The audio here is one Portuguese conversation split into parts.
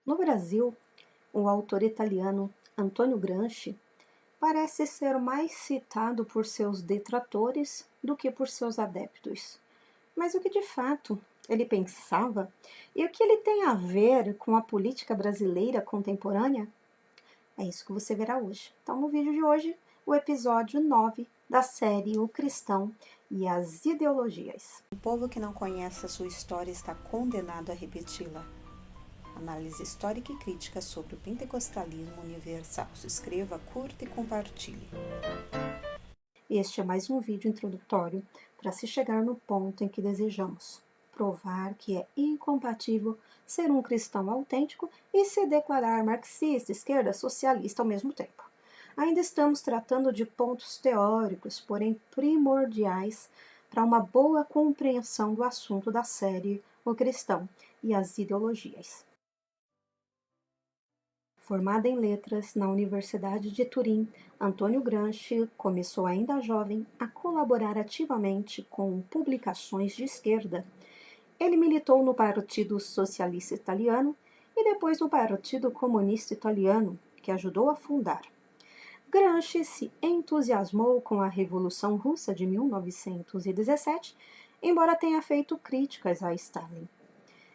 No Brasil, o autor italiano Antonio Gramsci parece ser mais citado por seus detratores do que por seus adeptos. Mas o que de fato ele pensava e o que ele tem a ver com a política brasileira contemporânea? É isso que você verá hoje. Então, no vídeo de hoje, o episódio 9 da série O Cristão e as Ideologias. O povo que não conhece a sua história está condenado a repeti-la. Análise histórica e crítica sobre o pentecostalismo universal. Se inscreva, curta e compartilhe. Este é mais um vídeo introdutório para se chegar no ponto em que desejamos provar que é incompatível ser um cristão autêntico e se declarar marxista, esquerda, socialista ao mesmo tempo. Ainda estamos tratando de pontos teóricos, porém primordiais para uma boa compreensão do assunto da série O Cristão e as Ideologias. Formado em letras na Universidade de Turim, Antonio Gramsci começou ainda jovem a colaborar ativamente com publicações de esquerda. Ele militou no Partido Socialista Italiano e depois no Partido Comunista Italiano, que ajudou a fundar. Gramsci se entusiasmou com a Revolução Russa de 1917, embora tenha feito críticas a Stalin.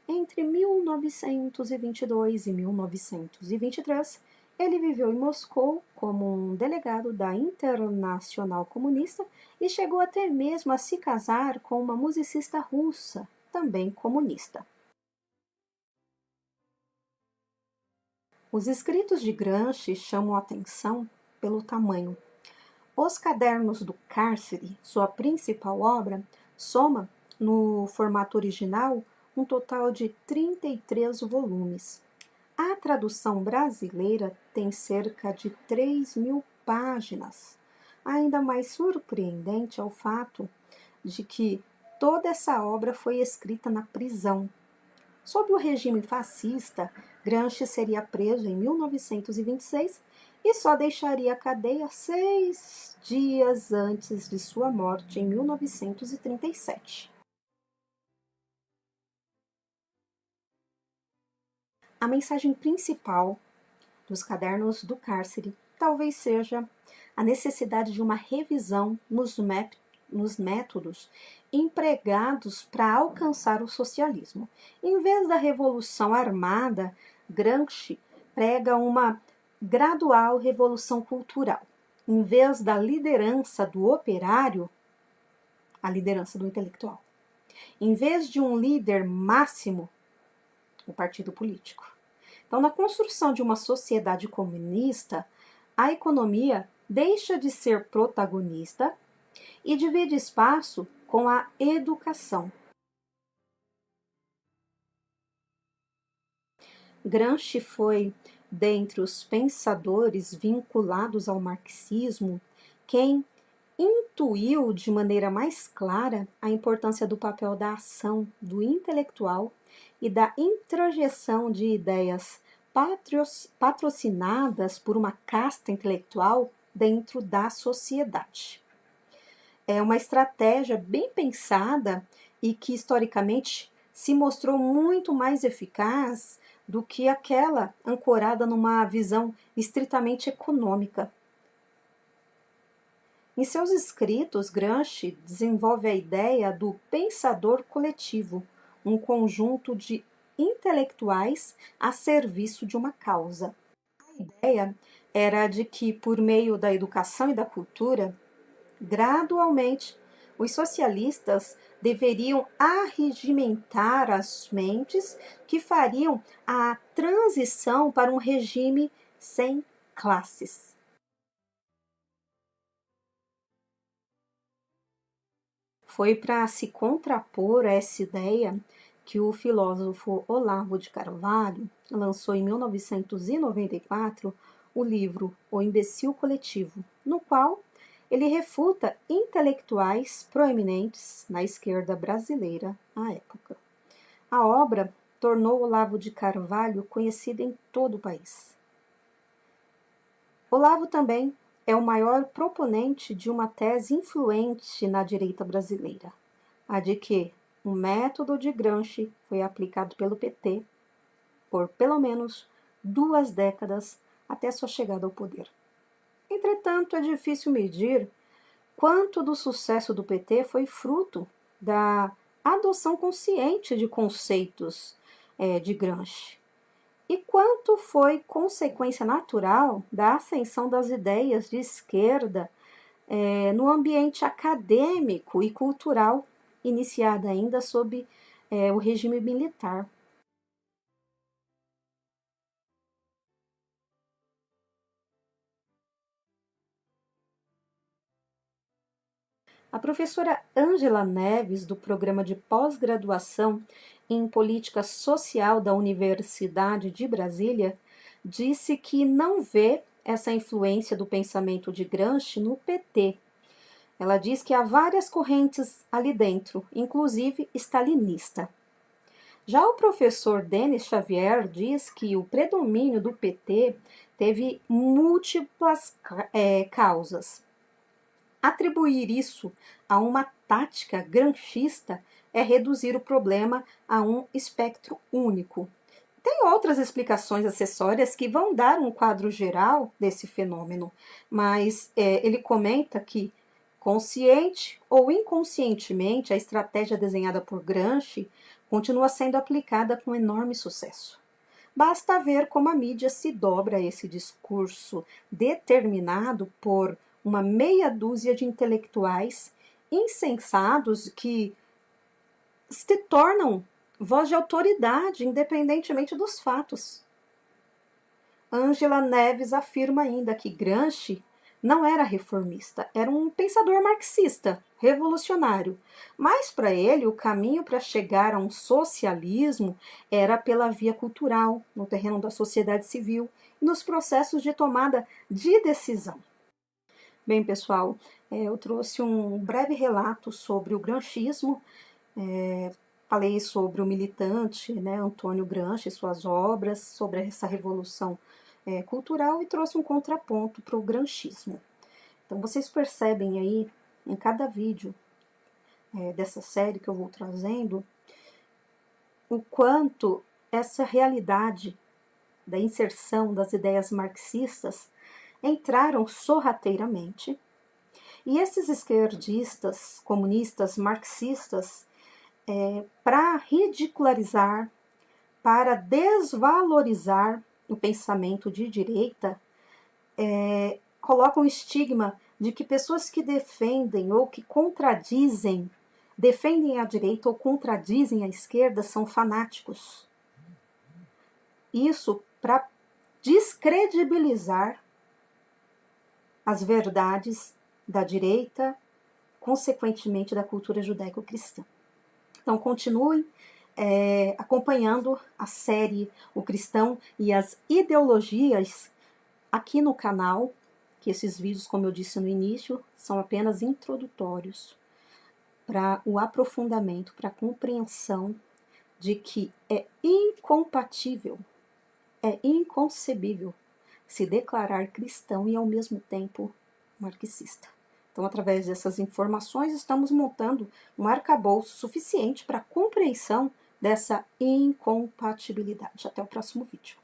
Entre 1922 e 1923, ele viveu em Moscou como um delegado da Internacional Comunista e chegou até mesmo a se casar com uma musicista russa, também comunista. Os escritos de Gramsci chamam a atenção pelo tamanho. Os Cadernos do Cárcere, sua principal obra, soma, no formato original, um total de 33 volumes. A tradução brasileira tem cerca de 3.000 páginas. Ainda mais surpreendente é o fato de que toda essa obra foi escrita na prisão. Sob o regime fascista, Gramsci seria preso em 1926 e só deixaria a cadeia 6 dias antes de sua morte, em 1937. A mensagem principal dos Cadernos do Cárcere talvez seja a necessidade de uma revisão nos métodos empregados para alcançar o socialismo. Em vez da revolução armada, Gramsci prega uma gradual revolução cultural. Em vez da liderança do operário, a liderança do intelectual. Em vez de um líder máximo, o partido político. Então, na construção de uma sociedade comunista, a economia deixa de ser protagonista e divide espaço com a educação. Gramsci foi, dentre os pensadores vinculados ao marxismo, quem intuiu de maneira mais clara a importância do papel da ação do intelectual e da introjeção de ideias patrocinadas por uma casta intelectual dentro da sociedade. É uma estratégia bem pensada e que historicamente se mostrou muito mais eficaz do que aquela ancorada numa visão estritamente econômica. Em seus escritos, Gramsci desenvolve a ideia do pensador coletivo, um conjunto de intelectuais a serviço de uma causa. A ideia era de que, por meio da educação e da cultura, gradualmente, os socialistas deveriam arregimentar as mentes que fariam a transição para um regime sem classes. Foi para se contrapor a essa ideia que o filósofo Olavo de Carvalho lançou em 1994 o livro O Imbecil Coletivo, no qual ele refuta intelectuais proeminentes na esquerda brasileira à época. A obra tornou Olavo de Carvalho conhecido em todo o país. Olavo também é o maior proponente de uma tese influente na direita brasileira, a de que o método de Gramsci foi aplicado pelo PT por pelo menos 2 décadas até sua chegada ao poder. Entretanto, é difícil medir quanto do sucesso do PT foi fruto da adoção consciente de conceitos de Gramsci e quanto foi consequência natural da ascensão das ideias de esquerda no ambiente acadêmico e cultural, iniciada ainda sob o regime militar. A professora Ângela Neves, do programa de pós-graduação em Política Social da Universidade de Brasília, disse que não vê essa influência do pensamento de Gramsci no PT. Ela diz que há várias correntes ali dentro, inclusive stalinista. Já o professor Denis Xavier diz que o predomínio do PT teve múltiplas causas. Atribuir isso a uma tática gramscista é reduzir o problema a um espectro único. Tem outras explicações acessórias que vão dar um quadro geral desse fenômeno, mas ele comenta que, consciente ou inconscientemente, a estratégia desenhada por Gramsci continua sendo aplicada com enorme sucesso. Basta ver como a mídia se dobra a esse discurso determinado por uma meia dúzia de intelectuais insensatos que se tornam voz de autoridade, independentemente dos fatos. Ângela Neves afirma ainda que Gramsci não era reformista, era um pensador marxista, revolucionário. Mas para ele, o caminho para chegar a um socialismo era pela via cultural, no terreno da sociedade civil e nos processos de tomada de decisão. Bem, pessoal, eu trouxe um breve relato sobre o gramscismo, falei sobre o militante, Antônio Gramsci, suas obras, sobre essa revolução cultural e trouxe um contraponto para o gramscismo. Então, vocês percebem aí, em cada vídeo dessa série que eu vou trazendo, o quanto essa realidade da inserção das ideias marxistas entraram sorrateiramente, e esses esquerdistas, comunistas, marxistas, para ridicularizar, para desvalorizar o pensamento de direita, colocam o estigma de que pessoas que defendem ou que defendem a direita ou contradizem a esquerda são fanáticos. Isso para descredibilizar as verdades da direita, consequentemente da cultura judaico-cristã. Então, continuem acompanhando a série O Cristão e as Ideologias aqui no canal, que esses vídeos, como eu disse no início, são apenas introdutórios para o aprofundamento, para a compreensão de que é incompatível, é inconcebível se declarar cristão e, ao mesmo tempo, marxista. Então, através dessas informações, estamos montando um arcabouço suficiente para a compreensão dessa incompatibilidade. Até o próximo vídeo.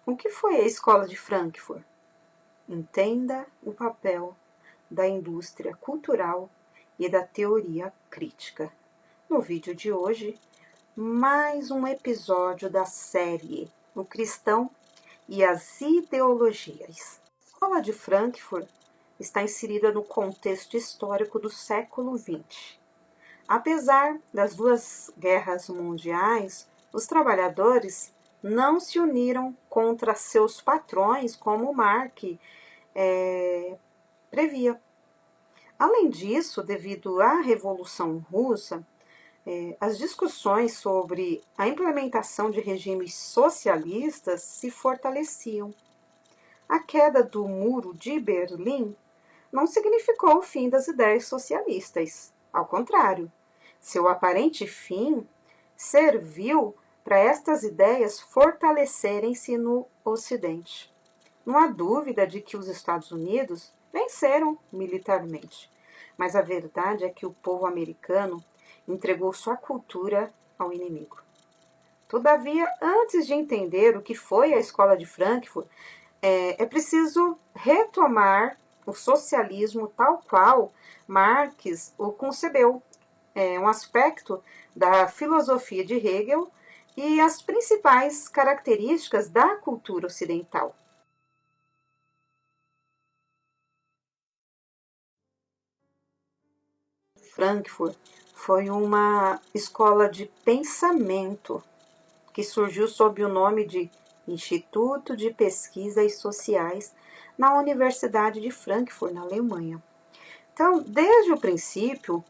O que foi a Escola de Frankfurt? Entenda o papel da indústria cultural e da teoria crítica. No vídeo de hoje, mais um episódio da série O Cristão e as Ideologias. A Escola de Frankfurt está inserida no contexto histórico do século XX. Apesar das 2 guerras mundiais, os trabalhadores não se uniram contra seus patrões, como Marx previa. Além disso, devido à Revolução Russa, as discussões sobre a implementação de regimes socialistas se fortaleciam. A queda do Muro de Berlim não significou o fim das ideias socialistas. Ao contrário, seu aparente fim serviu para estas ideias fortalecerem-se no Ocidente. Não há dúvida de que os Estados Unidos venceram militarmente, mas a verdade é que o povo americano entregou sua cultura ao inimigo. Todavia, antes de entender o que foi a Escola de Frankfurt, é preciso retomar o socialismo tal qual Marx o concebeu, um aspecto da filosofia de Hegel e as principais características da cultura ocidental. Frankfurt foi uma escola de pensamento que surgiu sob o nome de Instituto de Pesquisas Sociais na Universidade de Frankfurt, na Alemanha. Então, desde o princípio,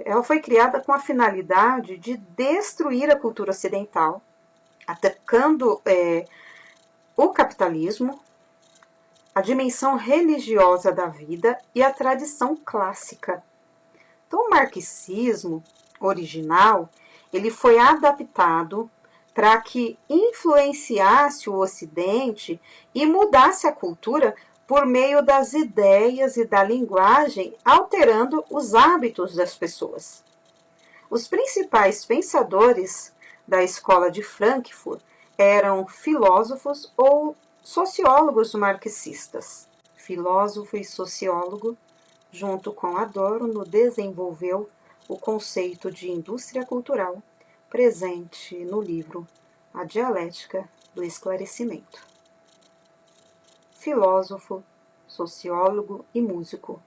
ela foi criada com a finalidade de destruir a cultura ocidental, atacando o capitalismo, a dimensão religiosa da vida e a tradição clássica. Então, o marxismo original, ele foi adaptado para que influenciasse o Ocidente e mudasse a cultura por meio das ideias e da linguagem, alterando os hábitos das pessoas. Os principais pensadores da escola de Frankfurt eram filósofos ou sociólogos marxistas. Filósofo e sociólogo, junto com Adorno, desenvolveu o conceito de indústria cultural, presente no livro A Dialética do Esclarecimento. Filósofo, sociólogo e músico,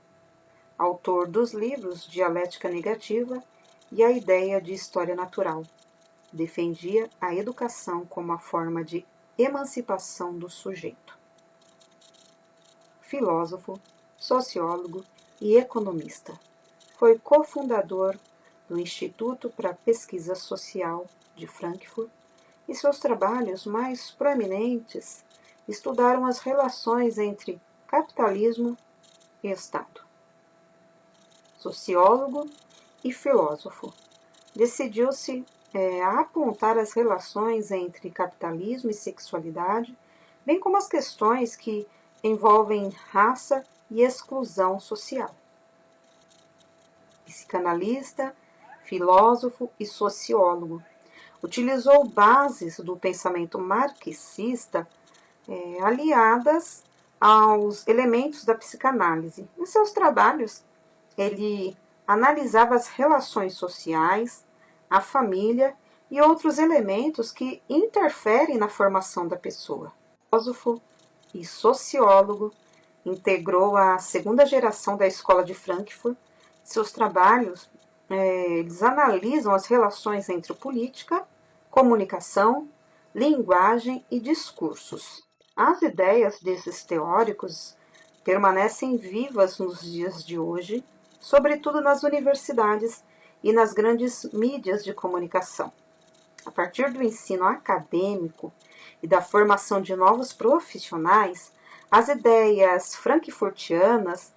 autor dos livros Dialética Negativa e A Ideia de História Natural, defendia a educação como a forma de emancipação do sujeito. Filósofo, sociólogo e economista, foi cofundador do Instituto para a Pesquisa Social de Frankfurt e seus trabalhos mais proeminentes estudaram as relações entre capitalismo e Estado. Sociólogo e filósofo, decidiu-se a apontar as relações entre capitalismo e sexualidade, bem como as questões que envolvem raça e exclusão social. Psicanalista, filósofo e sociólogo, utilizou bases do pensamento marxista aliadas aos elementos da psicanálise. Em seus trabalhos, ele analisava as relações sociais, a família e outros elementos que interferem na formação da pessoa. Filósofo e sociólogo, integrou a segunda geração da Escola de Frankfurt. Seus trabalhos eles analisam as relações entre política, comunicação, linguagem e discursos. As ideias desses teóricos permanecem vivas nos dias de hoje, sobretudo nas universidades e nas grandes mídias de comunicação. A partir do ensino acadêmico e da formação de novos profissionais, as ideias frankfurtianas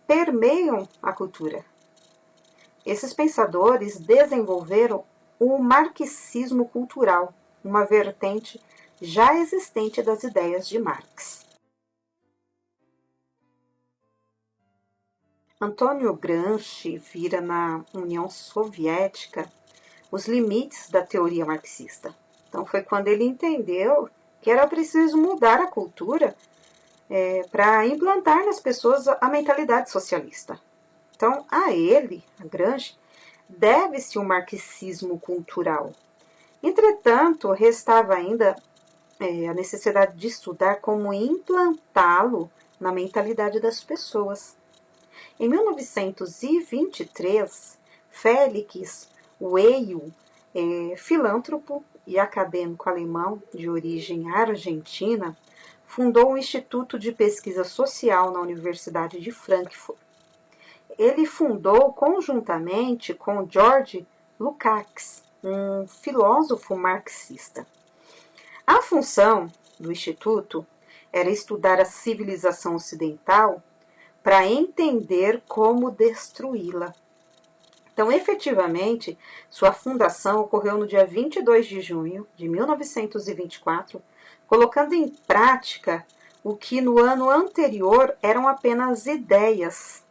permeiam a cultura. Esses pensadores desenvolveram o marxismo cultural, uma vertente já existente das ideias de Marx. Antônio Gramsci vira na União Soviética os limites da teoria marxista. Então foi quando ele entendeu que era preciso mudar a cultura para implantar nas pessoas a mentalidade socialista. Então, a ele, a Gramsci, deve-se o marxismo cultural. Entretanto, restava ainda a necessidade de estudar como implantá-lo na mentalidade das pessoas. Em 1923, Félix Weil, filântropo e acadêmico alemão de origem argentina, fundou um Instituto de Pesquisa Social na Universidade de Frankfurt. Ele fundou conjuntamente com George Lukács, um filósofo marxista. A função do Instituto era estudar a civilização ocidental para entender como destruí-la. Então, efetivamente, sua fundação ocorreu no dia 22 de junho de 1924, colocando em prática o que no ano anterior eram apenas ideias.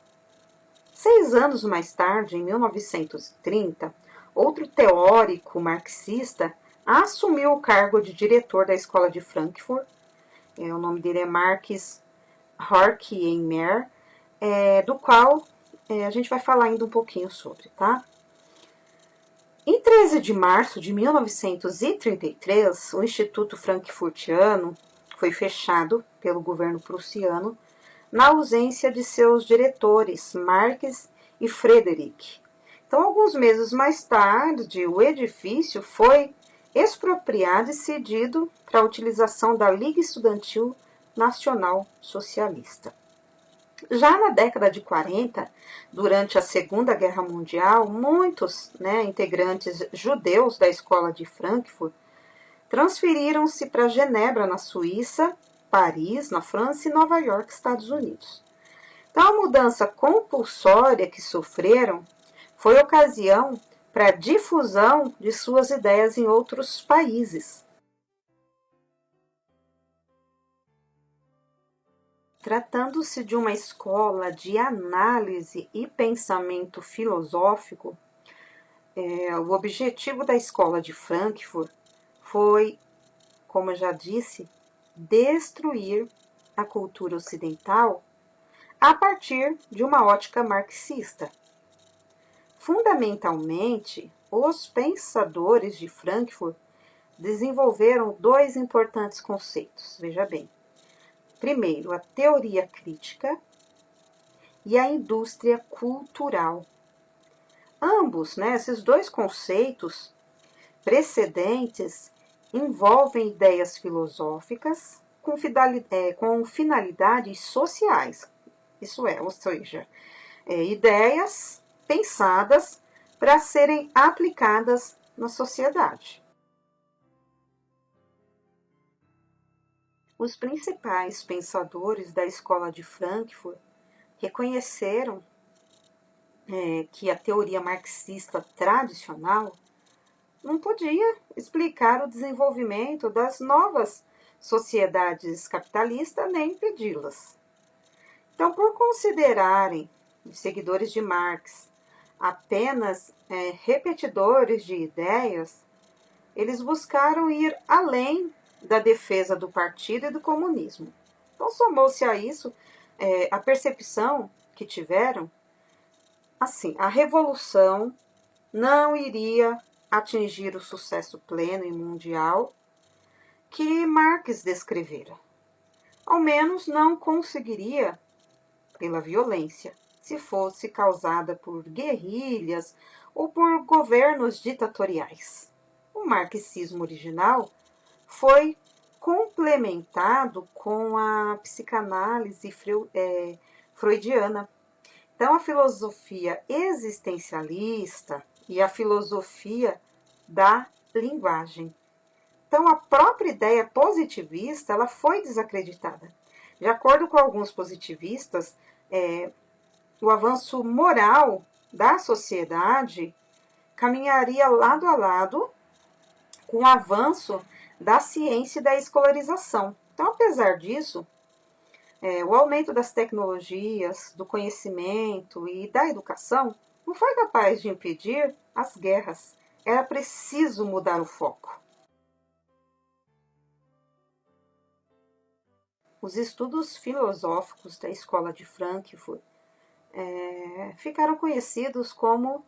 6 anos mais tarde, em 1930, outro teórico marxista assumiu o cargo de diretor da Escola de Frankfurt. O nome dele é Marx Horkheimer, do qual a gente vai falar ainda um pouquinho sobre, tá? Em 13 de março de 1933, o Instituto Frankfurtiano foi fechado pelo governo prussiano na ausência de seus diretores, Marx e Frederick. Então, alguns meses mais tarde, o edifício foi expropriado e cedido para a utilização da Liga Estudantil Nacional Socialista. Já na década de 40, durante a Segunda Guerra Mundial, muitos integrantes judeus da Escola de Frankfurt transferiram-se para Genebra, na Suíça, Paris, na França e Nova York, Estados Unidos. Então, a mudança compulsória que sofreram foi ocasião para a difusão de suas ideias em outros países. Tratando-se de uma escola de análise e pensamento filosófico, o objetivo da Escola de Frankfurt foi, como eu já disse, destruir a cultura ocidental a partir de uma ótica marxista. Fundamentalmente, os pensadores de Frankfurt desenvolveram dois importantes conceitos, veja bem. Primeiro, a teoria crítica e a indústria cultural. Ambos, esses dois conceitos precedentes envolvem ideias filosóficas com finalidades sociais. Isso é, ou seja, ideias pensadas para serem aplicadas na sociedade. Os principais pensadores da Escola de Frankfurt reconheceram que a teoria marxista tradicional não podia explicar o desenvolvimento das novas sociedades capitalistas nem impedi-las. Então, por considerarem os seguidores de Marx apenas repetidores de ideias, eles buscaram ir além da defesa do partido e do comunismo. Então, somou-se a isso a percepção que tiveram, assim, a revolução não iria atingir o sucesso pleno e mundial que Marx descrevera. Ao menos não conseguiria pela violência, se fosse causada por guerrilhas ou por governos ditatoriais. O marxismo original foi complementado com a psicanálise freudiana. Então, a filosofia existencialista e a filosofia da linguagem. Então, a própria ideia positivista ela foi desacreditada. De acordo com alguns positivistas, o avanço moral da sociedade caminharia lado a lado com o avanço da ciência e da escolarização. Então, apesar disso, o aumento das tecnologias, do conhecimento e da educação não foi capaz de impedir as guerras. Era preciso mudar o foco. Os estudos filosóficos da Escola de Frankfurt ficaram conhecidos como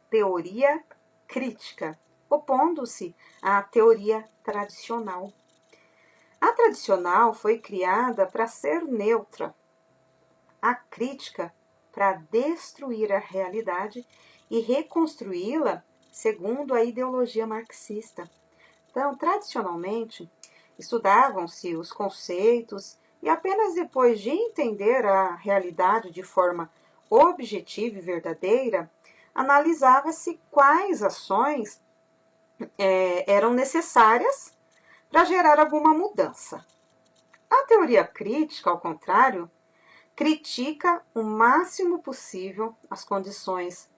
teoria crítica, opondo-se à teoria tradicional. A tradicional foi criada para ser neutra, a crítica para destruir a realidade e reconstruí-la segundo a ideologia marxista. Então, tradicionalmente, estudavam-se os conceitos e apenas depois de entender a realidade de forma objetiva e verdadeira, analisava-se quais ações eram necessárias para gerar alguma mudança. A teoria crítica, ao contrário, critica o máximo possível as condições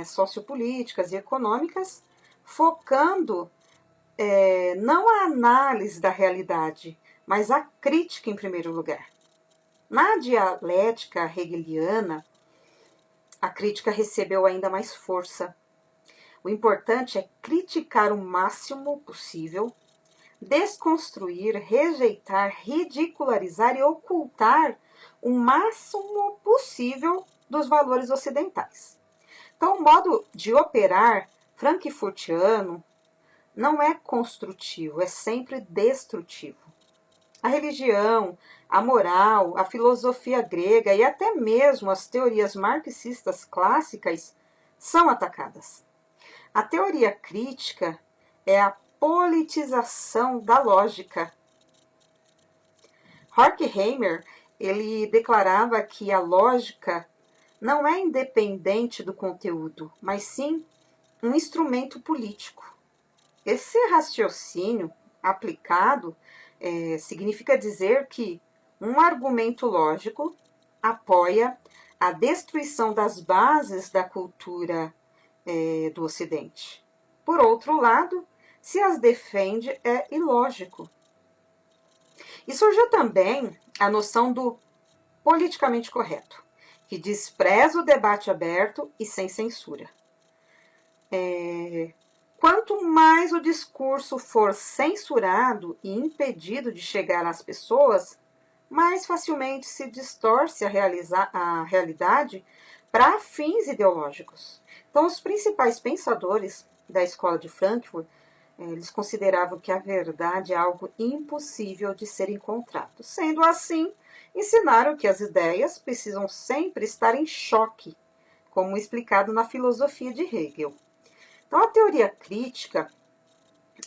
sociopolíticas e econômicas, focando não a análise da realidade, mas a crítica em primeiro lugar. Na dialética hegeliana, a crítica recebeu ainda mais força. O importante é criticar o máximo possível, desconstruir, rejeitar, ridicularizar e ocultar o máximo possível dos valores ocidentais. Então, o modo de operar frankfurtiano não é construtivo, é sempre destrutivo. A religião, a moral, a filosofia grega e até mesmo as teorias marxistas clássicas são atacadas. A teoria crítica é a politização da lógica. Horkheimer, ele declarava que a lógica não é independente do conteúdo, mas sim um instrumento político. Esse raciocínio aplicado significa dizer que um argumento lógico apoia a destruição das bases da cultura do Ocidente. Por outro lado, se as defende, é ilógico. E surgiu também a noção do politicamente correto, que despreza o debate aberto e sem censura. Quanto mais o discurso for censurado e impedido de chegar às pessoas, mais facilmente se distorce a realidade para fins ideológicos. Então, os principais pensadores da escola de Frankfurt, eles consideravam que a verdade é algo impossível de ser encontrado. Sendo assim, ensinaram que as ideias precisam sempre estar em choque, como explicado na filosofia de Hegel. Então, a teoria crítica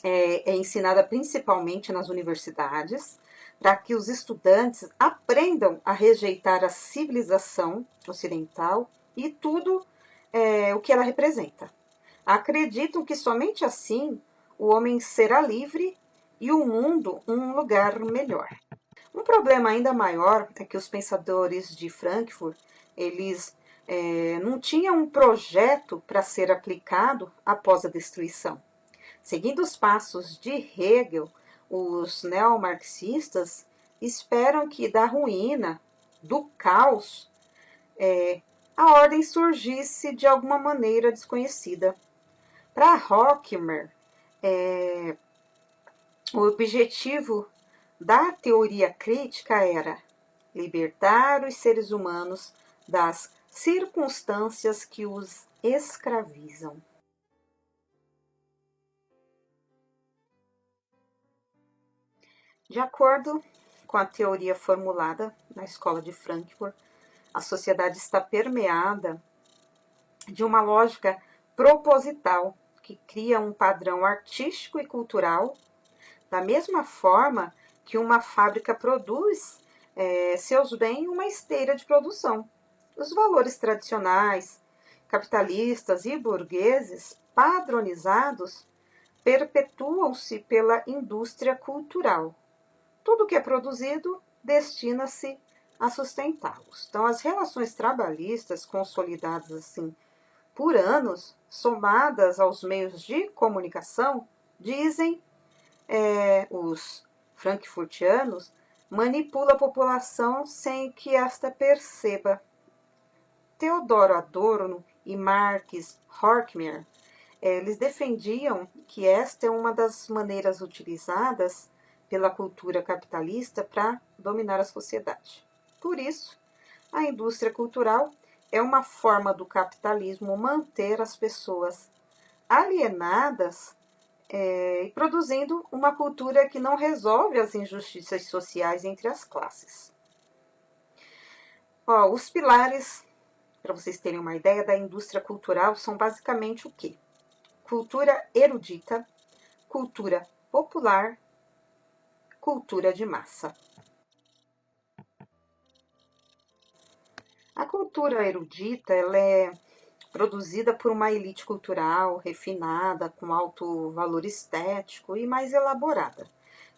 é ensinada principalmente nas universidades, para que os estudantes aprendam a rejeitar a civilização ocidental e tudo o que ela representa. Acreditam que somente assim o homem será livre e o mundo um lugar melhor. Um problema ainda maior é que os pensadores de Frankfurt, eles não tinham um projeto para ser aplicado após a destruição. Seguindo os passos de Hegel, os neomarxistas esperam que da ruína, do caos, a ordem surgisse de alguma maneira desconhecida. Para Horkheimer, o objetivo da teoria crítica era libertar os seres humanos das circunstâncias que os escravizam. De acordo com a teoria formulada na Escola de Frankfurt, a sociedade está permeada de uma lógica proposital que cria um padrão artístico e cultural, da mesma forma que uma fábrica produz seus bens em uma esteira de produção. Os valores tradicionais, capitalistas e burgueses padronizados perpetuam-se pela indústria cultural. Tudo que é produzido destina-se a sustentá-los. Então, as relações trabalhistas consolidadas assim por anos, somadas aos meios de comunicação, dizem os frankfurtianos, manipula a população sem que esta perceba. Teodoro Adorno e Marx Horkheimer, eles defendiam que esta é uma das maneiras utilizadas pela cultura capitalista para dominar a sociedade. Por isso, a indústria cultural é uma forma do capitalismo manter as pessoas alienadas e produzindo uma cultura que não resolve as injustiças sociais entre as classes. Os pilares, para vocês terem uma ideia, da indústria cultural são basicamente o quê? Cultura erudita, cultura popular, cultura de massa. A cultura erudita ela é produzida por uma elite cultural refinada, com alto valor estético e mais elaborada.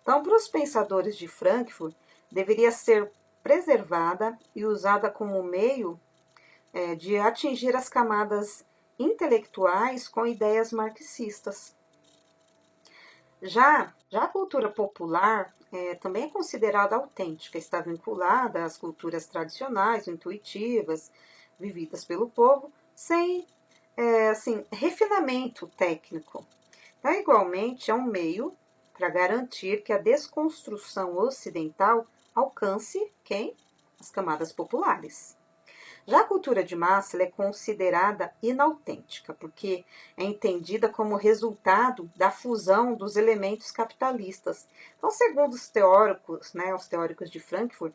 Então, para os pensadores de Frankfurt, deveria ser preservada e usada como meio de atingir as camadas intelectuais com ideias marxistas. Já a cultura popular também é considerada autêntica, está vinculada às culturas tradicionais, intuitivas, vividas pelo povo, sem refinamento técnico. Então, igualmente, é um meio para garantir que a desconstrução ocidental alcance quem? As camadas populares. Já a cultura de massa ela é considerada inautêntica, porque é entendida como resultado da fusão dos elementos capitalistas. Então, segundo os teóricos, os teóricos de Frankfurt,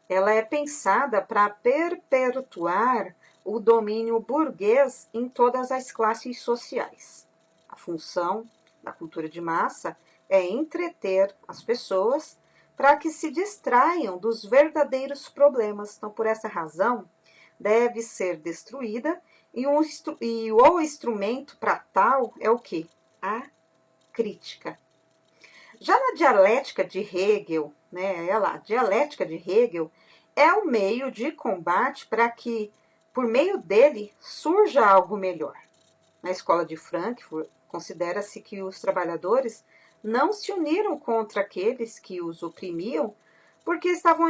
ela é pensada para perpetuar o domínio burguês em todas as classes sociais. A função da cultura de massa é entreter as pessoas para que se distraiam dos verdadeiros problemas. Então, por essa razão, deve ser destruída e o instrumento para tal é o quê? A crítica. Já na dialética de Hegel, a dialética de Hegel é um meio de combate para que, por meio dele, surja algo melhor. Na escola de Frankfurt, considera-se que os trabalhadores não se uniram contra aqueles que os oprimiam, porque estavam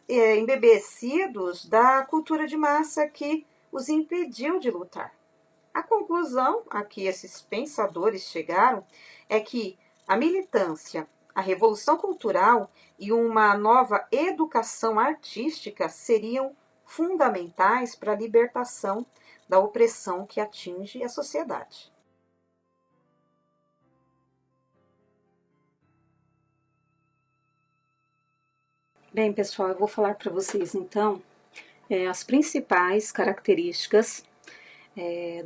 embebecidos da cultura de massa que os impediu de lutar. A conclusão a que esses pensadores chegaram é que a militância, a revolução cultural e uma nova educação artística seriam fundamentais para a libertação da opressão que atinge a sociedade. Bem, pessoal, eu vou falar para vocês, então, as principais características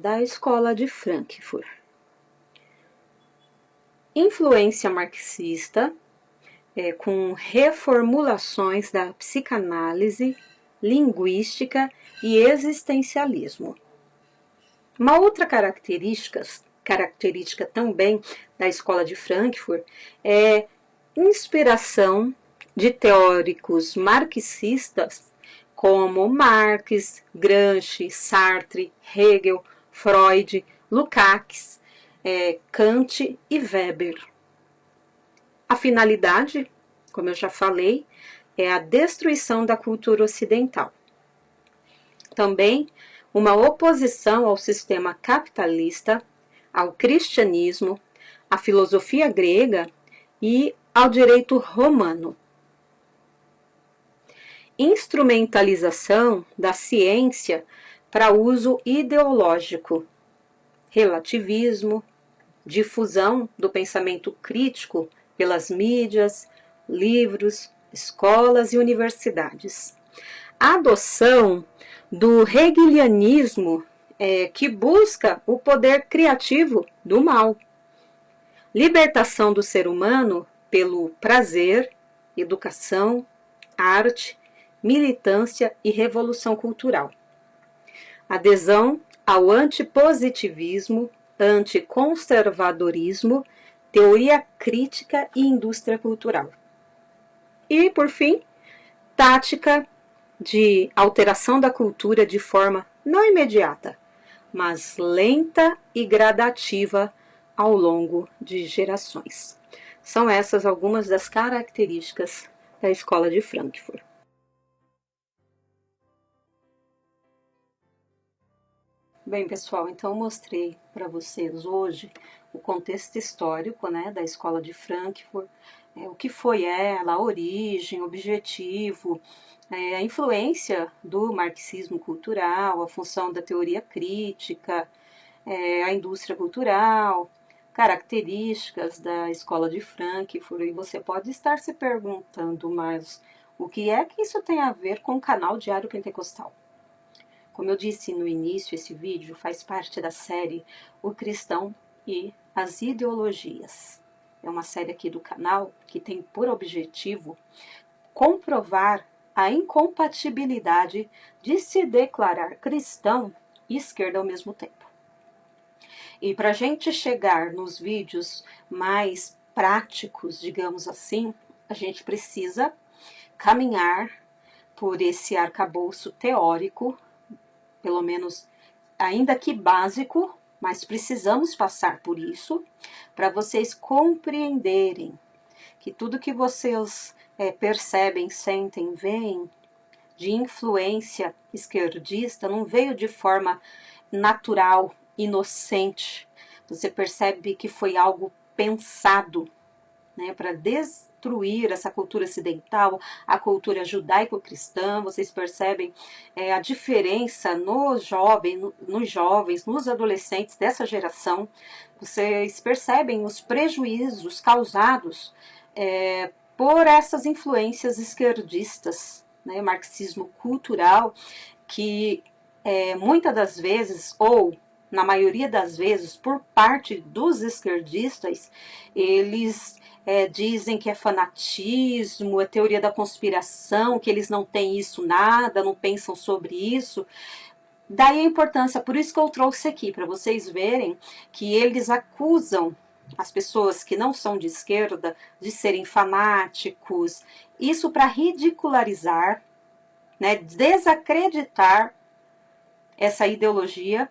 da escola de Frankfurt. Influência marxista, com reformulações da psicanálise, linguística e existencialismo. Uma outra característica também da escola de Frankfurt é inspiração de teóricos marxistas como Marx, Gramsci, Sartre, Hegel, Freud, Lukács, Kant e Weber. A finalidade, como eu já falei, é a destruição da cultura ocidental. Também uma oposição ao sistema capitalista, ao cristianismo, à filosofia grega e ao direito romano. Instrumentalização da ciência para uso ideológico, relativismo, difusão do pensamento crítico pelas mídias, livros, escolas e universidades. A adoção do hegelianismo que busca o poder criativo do mal. Libertação do ser humano pelo prazer, educação, arte, militância e revolução cultural. Adesão ao antipositivismo, anticonservadorismo, teoria crítica e indústria cultural. E, por fim, tática de alteração da cultura de forma não imediata, mas lenta e gradativa ao longo de gerações. São essas algumas das características da escola de Frankfurt. Bem, pessoal, então eu mostrei para vocês hoje o contexto histórico da escola de Frankfurt, o que foi ela, a origem, objetivo, a influência do marxismo cultural, a função da teoria crítica, a indústria cultural, características da escola de Frankfurt. E você pode estar se perguntando, mas o que é que isso tem a ver com o canal Diário Pentecostal? Como eu disse no início, esse vídeo faz parte da série O Cristão e as Ideologias. É uma série aqui do canal que tem por objetivo comprovar a incompatibilidade de se declarar cristão e esquerda ao mesmo tempo. E para a gente chegar nos vídeos mais práticos, digamos assim, a gente precisa caminhar por esse arcabouço teórico, pelo menos ainda que básico, mas precisamos passar por isso para vocês compreenderem que tudo que vocês percebem, sentem, veem de influência esquerdista não veio de forma natural, inocente. Você percebe que foi algo pensado, né, para destruir essa cultura ocidental, a cultura judaico-cristã. Vocês percebem a diferença nos jovens, nos adolescentes dessa geração. Vocês percebem os prejuízos causados por essas influências esquerdistas, né, marxismo cultural, que muitas das vezes, ou na maioria das vezes, por parte dos esquerdistas, eles dizem que é fanatismo, é teoria da conspiração, que eles não têm isso nada, não pensam sobre isso. Daí a importância, por isso que eu trouxe aqui, para vocês verem que eles acusam as pessoas que não são de esquerda de serem fanáticos, isso para ridicularizar, né, desacreditar essa ideologia,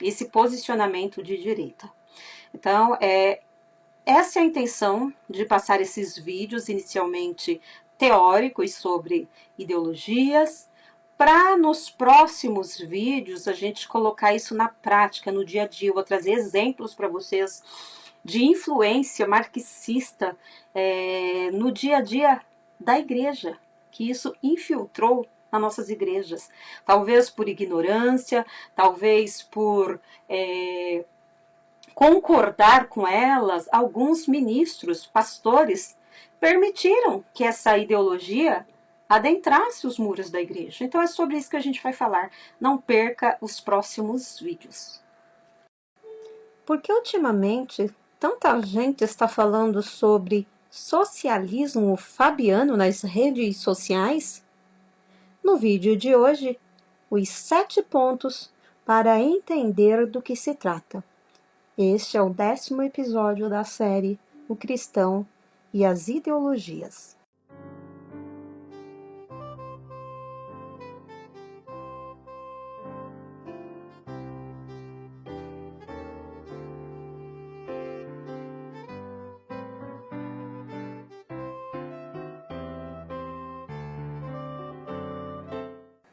esse posicionamento de direita. Então, essa é a intenção de passar esses vídeos inicialmente teóricos sobre ideologias, para nos próximos vídeos a gente colocar isso na prática, no dia a dia. Eu vou trazer exemplos para vocês de influência marxista no dia a dia da igreja, que isso infiltrou nas nossas igrejas, talvez por ignorância, talvez por concordar com elas. Alguns ministros, pastores, permitiram que essa ideologia adentrasse os muros da igreja. Então é sobre isso que a gente vai falar. Não perca os próximos vídeos. Porque ultimamente tanta gente está falando sobre socialismo fabiano nas redes sociais? No vídeo de hoje, os 7 pontos para entender do que se trata. Este é o 10º episódio da série O Cristão e as Ideologias.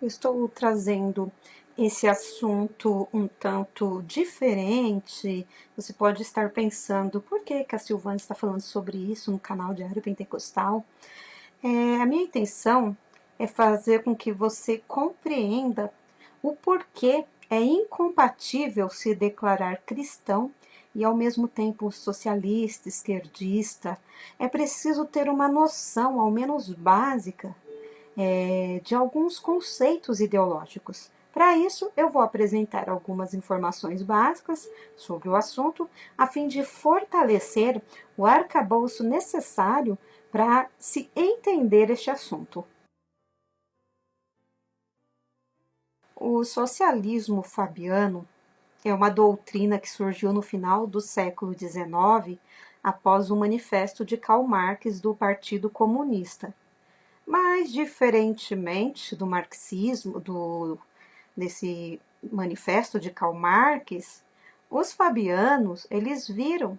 Estou trazendo esse assunto um tanto diferente. Você pode estar pensando, por que a Silvana está falando sobre isso no canal Diário Pentecostal? A minha intenção é fazer com que você compreenda o porquê é incompatível se declarar cristão e ao mesmo tempo socialista, esquerdista. É preciso ter uma noção, ao menos básica, de alguns conceitos ideológicos. Para isso, eu vou apresentar algumas informações básicas sobre o assunto, a fim de fortalecer o arcabouço necessário para se entender este assunto. O socialismo fabiano é uma doutrina que surgiu no final do século XIX, após o manifesto de Karl Marx do Partido Comunista. Mas, diferentemente do marxismo, desse manifesto de Karl Marx, os fabianos, eles viram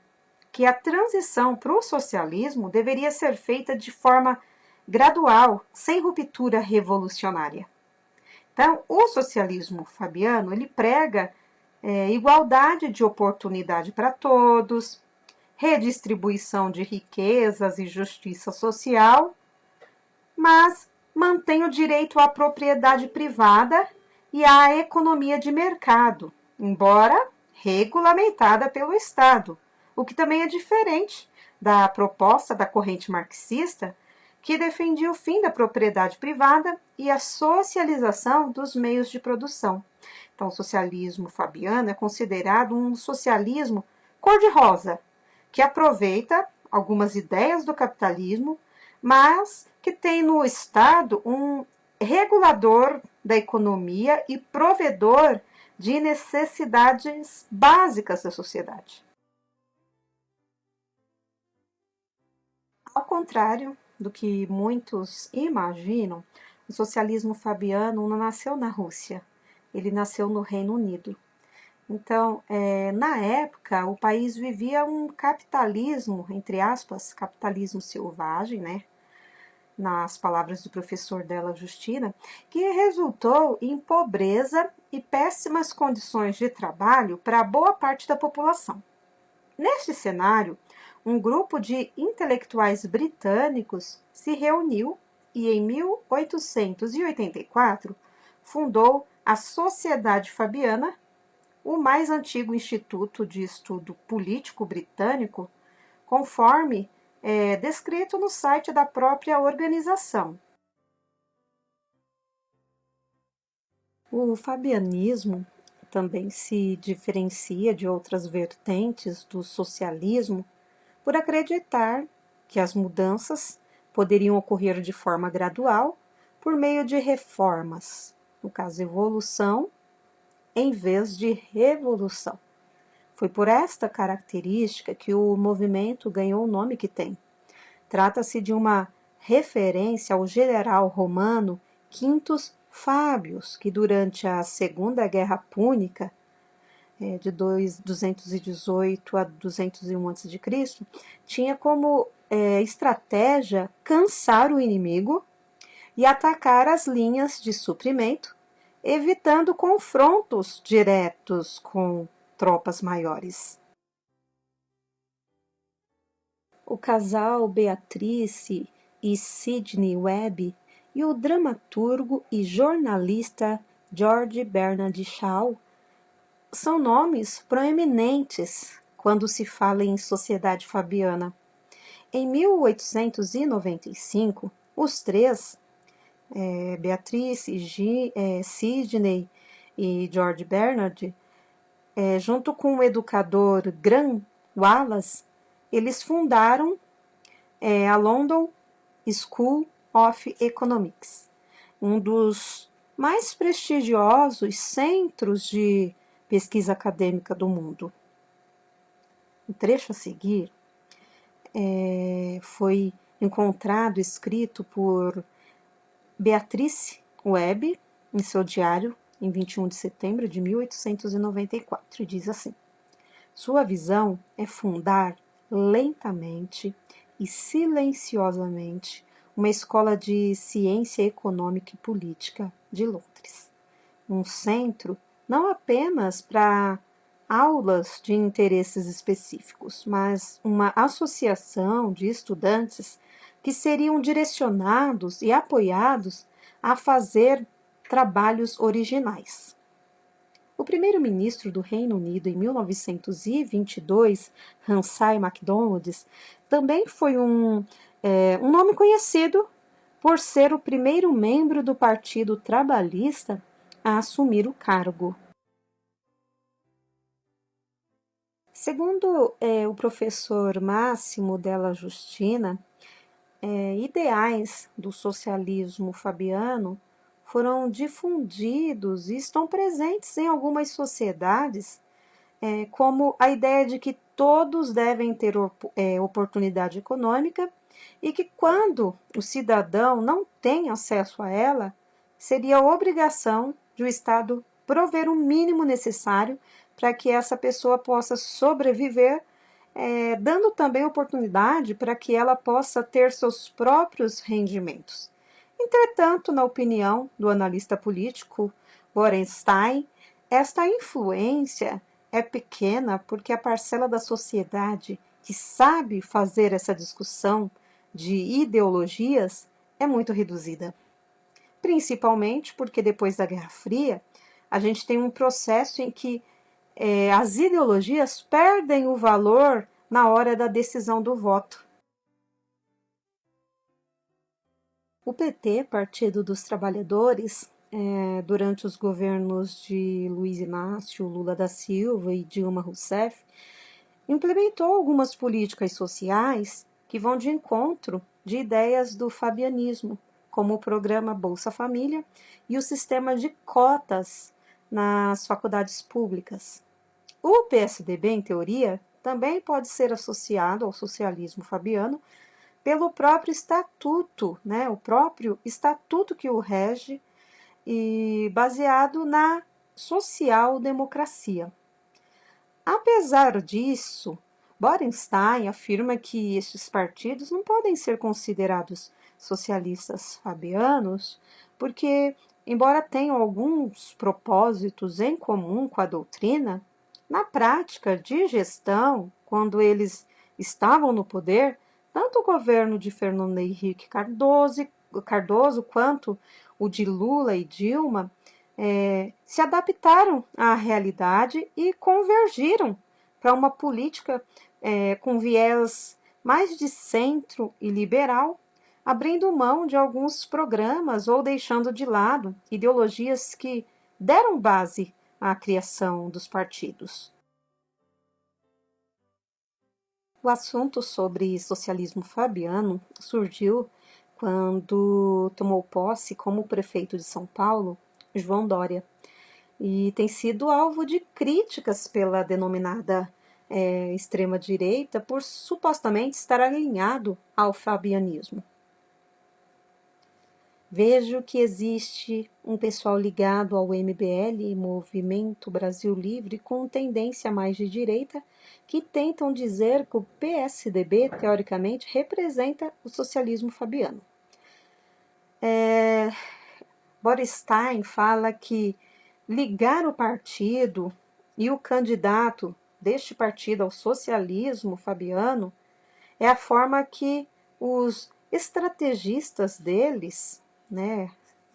que a transição para o socialismo deveria ser feita de forma gradual, sem ruptura revolucionária. Então, o socialismo fabiano, ele prega igualdade de oportunidade para todos, redistribuição de riquezas e justiça social, mas mantém o direito à propriedade privada e à economia de mercado, embora regulamentada pelo Estado, o que também é diferente da proposta da corrente marxista, que defendia o fim da propriedade privada e a socialização dos meios de produção. Então, o socialismo fabiano é considerado um socialismo cor-de-rosa, que aproveita algumas ideias do capitalismo, mas que tem no Estado um regulador da economia e provedor de necessidades básicas da sociedade. Ao contrário do que muitos imaginam, o socialismo fabiano não nasceu na Rússia, ele nasceu no Reino Unido. Então, na época, o país vivia um capitalismo, entre aspas, capitalismo selvagem, né? Nas palavras do professor dela, Justina, que resultou em pobreza e péssimas condições de trabalho para boa parte da população. Neste cenário, um grupo de intelectuais britânicos se reuniu e, em 1884, fundou a Sociedade Fabiana, o mais antigo instituto de estudo político britânico, conforme descrito no site da própria organização. O fabianismo também se diferencia de outras vertentes do socialismo por acreditar que as mudanças poderiam ocorrer de forma gradual por meio de reformas, no caso, evolução, em vez de revolução. Foi por esta característica que o movimento ganhou o nome que tem. Trata-se de uma referência ao general romano Quintus Fábius, que durante a Segunda Guerra Púnica, de 218 a 201 a.C., tinha como estratégia cansar o inimigo e atacar as linhas de suprimento, evitando confrontos diretos com tropas maiores. O casal Beatrice e Sidney Webb e o dramaturgo e jornalista George Bernard Shaw são nomes proeminentes quando se fala em sociedade fabiana. Em 1895, os três, Beatrice, Sidney e George Bernard, junto com o educador Graham Wallace, eles fundaram a London School of Economics, um dos mais prestigiosos centros de pesquisa acadêmica do mundo. O trecho a seguir foi encontrado escrito por Beatrice Webb em seu diário em 21 de setembro de 1894, e diz assim: sua visão é fundar lentamente e silenciosamente uma escola de ciência econômica e política de Londres, um centro não apenas para aulas de interesses específicos, mas uma associação de estudantes que seriam direcionados e apoiados a fazer trabalhos originais. O primeiro-ministro do Reino Unido em 1922, Ramsay MacDonald, também foi um nome conhecido por ser o primeiro membro do Partido Trabalhista a assumir o cargo. Segundo o professor Máximo Della Justina, ideais do socialismo fabiano foram difundidos e estão presentes em algumas sociedades, como a ideia de que todos devem ter oportunidade econômica e que quando o cidadão não tem acesso a ela, seria obrigação de o Estado prover o mínimo necessário para que essa pessoa possa sobreviver, dando também oportunidade para que ela possa ter seus próprios rendimentos. Entretanto, na opinião do analista político Gorenstein, esta influência é pequena porque a parcela da sociedade que sabe fazer essa discussão de ideologias é muito reduzida. Principalmente porque depois da Guerra Fria, a gente tem um processo em que as ideologias perdem o valor na hora da decisão do voto. O PT, Partido dos Trabalhadores, durante os governos de Luiz Inácio Lula da Silva e Dilma Rousseff, implementou algumas políticas sociais que vão de encontro de ideias do fabianismo, como o programa Bolsa Família e o sistema de cotas nas faculdades públicas. O PSDB, em teoria, também pode ser associado ao socialismo fabiano pelo próprio estatuto, o próprio estatuto que o rege, e baseado na social-democracia. Apesar disso, Borenstein afirma que estes partidos não podem ser considerados socialistas fabianos, porque, embora tenham alguns propósitos em comum com a doutrina, na prática de gestão, quando eles estavam no poder, tanto o governo de Fernando Henrique Cardoso quanto o de Lula e Dilma se adaptaram à realidade e convergiram para uma política com viés mais de centro e liberal, abrindo mão de alguns programas ou deixando de lado ideologias que deram base à criação dos partidos. O assunto sobre socialismo fabiano surgiu quando tomou posse como prefeito de São Paulo João Dória, e tem sido alvo de críticas pela denominada extrema-direita por supostamente estar alinhado ao fabianismo. Vejo que existe um pessoal ligado ao MBL, Movimento Brasil Livre, com tendência mais de direita, que tentam dizer que o PSDB, teoricamente, representa o socialismo fabiano. Borenstein fala que ligar o partido e o candidato deste partido ao socialismo fabiano é a forma que os estrategistas deles,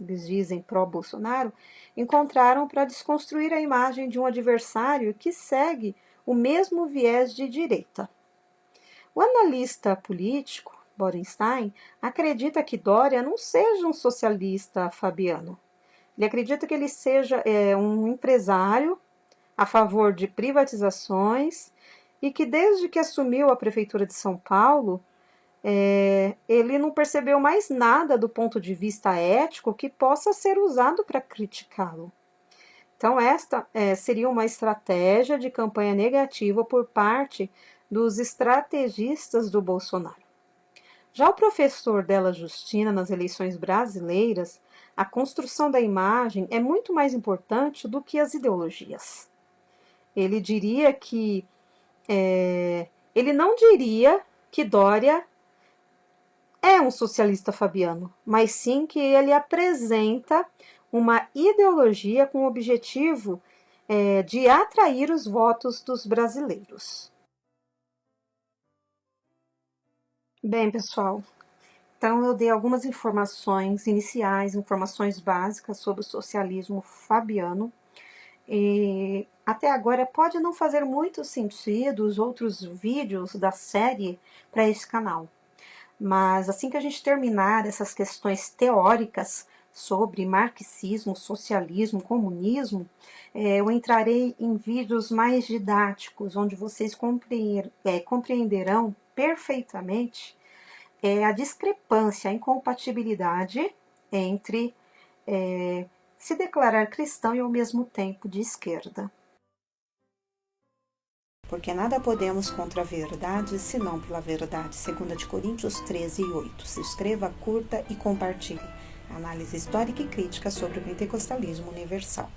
eles dizem pró-Bolsonaro, encontraram para desconstruir a imagem de um adversário que segue o mesmo viés de direita. O analista político Borenstein acredita que Dória não seja um socialista fabiano. Ele acredita que ele seja um empresário a favor de privatizações e que desde que assumiu a prefeitura de São Paulo, ele não percebeu mais nada do ponto de vista ético que possa ser usado para criticá-lo. Então esta seria uma estratégia de campanha negativa por parte dos estrategistas do Bolsonaro. Já o professor Della Justina, nas eleições brasileiras, a construção da imagem é muito mais importante do que as ideologias. Ele diria que ele não diria que Dória é um socialista fabiano, mas sim que ele apresenta uma ideologia com o objetivo de atrair os votos dos brasileiros. Bem, pessoal, então eu dei algumas informações iniciais, informações básicas sobre o socialismo fabiano. E até agora pode não fazer muito sentido os outros vídeos da série para esse canal. Mas assim que a gente terminar essas questões teóricas sobre marxismo, socialismo, comunismo, eu entrarei em vídeos mais didáticos, onde vocês compreenderão perfeitamente a discrepância, a incompatibilidade entre se declarar cristão e ao mesmo tempo de esquerda. Porque nada podemos contra a verdade, senão pela verdade. 2 Coríntios 13:8. Se inscreva, curta e compartilhe. Análise histórica e crítica sobre o pentecostalismo universal.